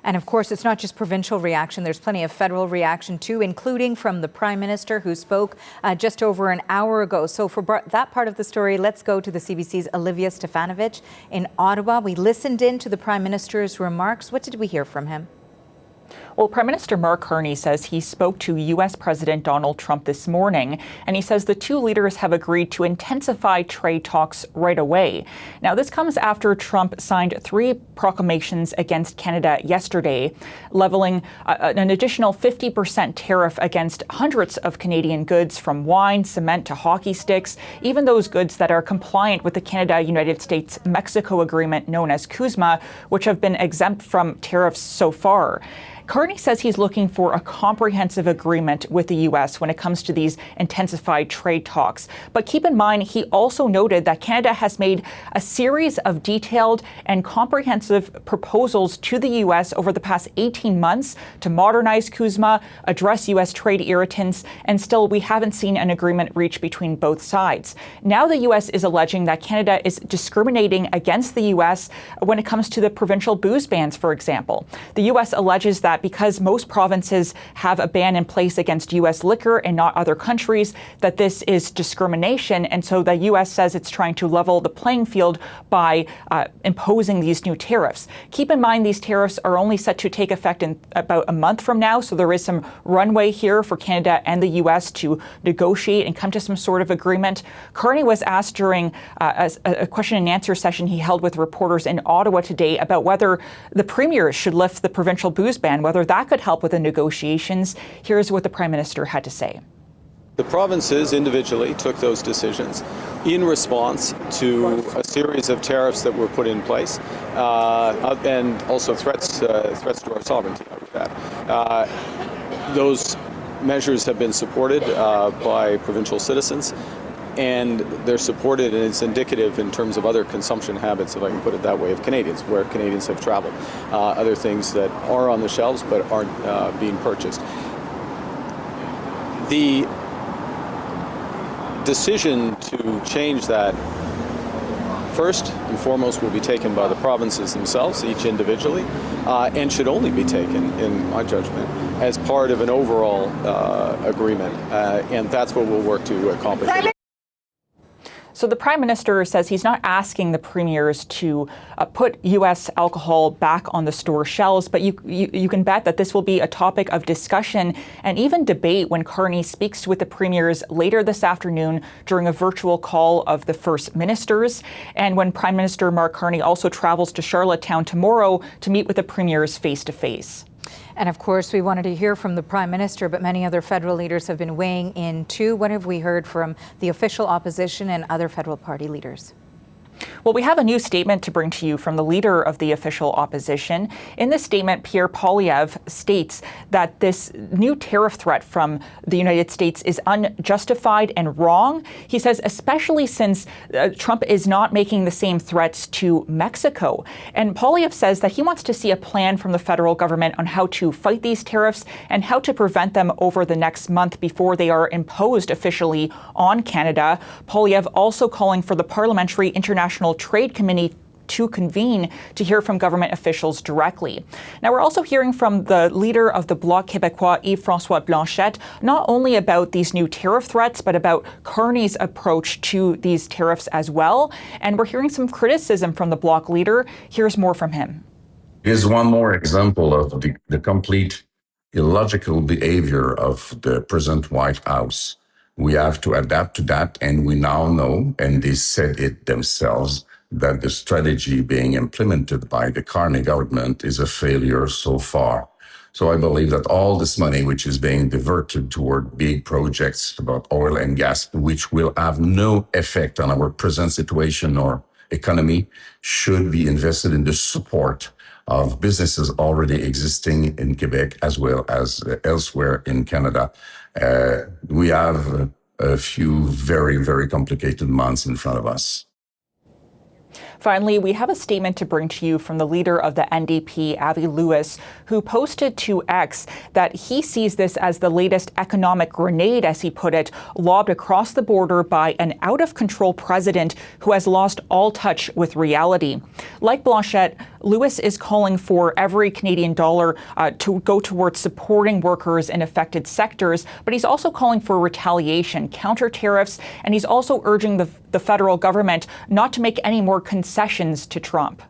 And of course, it's not just provincial reaction. There's plenty of federal reaction too, including from the Prime Minister, who spoke just over an hour ago. So for that part of the story, let's go to the CBC's Olivia Stefanovic in Ottawa. We listened in to the Prime Minister's remarks. What did we hear from him? Well, Prime Minister Mark Carney says he spoke to U.S. President Donald Trump this morning, and he says the two leaders have agreed to intensify trade talks right away. Now, this comes after Trump signed 3 proclamations against Canada yesterday, leveling an additional 50% tariff against hundreds of Canadian goods, from wine, cement to hockey sticks, even those goods that are compliant with the Canada-United States-Mexico agreement known as CUSMA, which have been exempt from tariffs so far. Carney says he's looking for a comprehensive agreement with the U.S. when it comes to these intensified trade talks. But keep in mind, he also noted that Canada has made a series of detailed and comprehensive proposals to the U.S. over the past 18 months to modernize CUSMA, address U.S. trade irritants, and still we haven't seen an agreement reached between both sides. Now the U.S. is alleging that Canada is discriminating against the U.S. when it comes to the provincial booze bans, for example. The U.S. alleges that because most provinces have a ban in place against U.S. liquor and not other countries, that this is discrimination. And so the U.S. says it's trying to level the playing field by imposing these new tariffs. Keep in mind, these tariffs are only set to take effect in about a month from now. So there is some runway here for Canada and the U.S. to negotiate and come to some sort of agreement. Carney was asked during a question and answer session he held with reporters in Ottawa today about whether the Premier should lift the provincial booze ban, whether that could help with the negotiations. Here's what the Prime Minister had to say. The provinces individually took those decisions in response to a series of tariffs that were put in place, and also threats to our sovereignty. Those measures have been supported by provincial citizens, and they're supported, and it's indicative in terms of other consumption habits, if I can put it that way, of Canadians, where Canadians have traveled. Other things that are on the shelves but aren't being purchased. The decision to change that, first and foremost, will be taken by the provinces themselves, each individually, and should only be taken, in my judgment, as part of an overall agreement, and that's what we'll work to accomplish. So the Prime Minister says he's not asking the premiers to put U.S. alcohol back on the store shelves, but you can bet that this will be a topic of discussion and even debate when Carney speaks with the premiers later this afternoon during a virtual call of the First Ministers, and when Prime Minister Mark Carney also travels to Charlottetown tomorrow to meet with the premiers face-to-face. And of course, we wanted to hear from the Prime Minister, but many other federal leaders have been weighing in too. What have we heard from the official opposition and other federal party leaders? Well, we have a new statement to bring to you from the leader of the official opposition. In this statement, Pierre Poilievre states that this new tariff threat from the United States is unjustified and wrong. He says, especially since Trump is not making the same threats to Mexico. And Poilievre says that he wants to see a plan from the federal government on how to fight these tariffs and how to prevent them over the next month before they are imposed officially on Canada. Poilievre also calling for the Parliamentary International Trade Committee to convene to hear from government officials directly. Now, we're also hearing from the leader of the Bloc Québécois, Yves-François Blanchet, not only about these new tariff threats, but about Carney's approach to these tariffs as well. And we're hearing some criticism from the Bloc leader. Here's more from him. Here's one more example of the complete illogical behavior of the present White House. We have to adapt to that, and we now know, and they said it themselves, that the strategy being implemented by the Carney government is a failure so far. So I believe that all this money, which is being diverted toward big projects about oil and gas, which will have no effect on our present situation or economy, should be invested in the support of businesses already existing in Quebec as well as elsewhere in Canada. We have a few very, very complicated months in front of us. Finally, we have a statement to bring to you from the leader of the NDP, Avi Lewis, who posted to X that he sees this as the latest economic grenade, as he put it, lobbed across the border by an out-of-control president who has lost all touch with reality. Like Blanchette, Lewis is calling for every Canadian dollar to go towards supporting workers in affected sectors, but he's also calling for retaliation, counter tariffs, and he's also urging the federal government not to make any more concessions to Trump.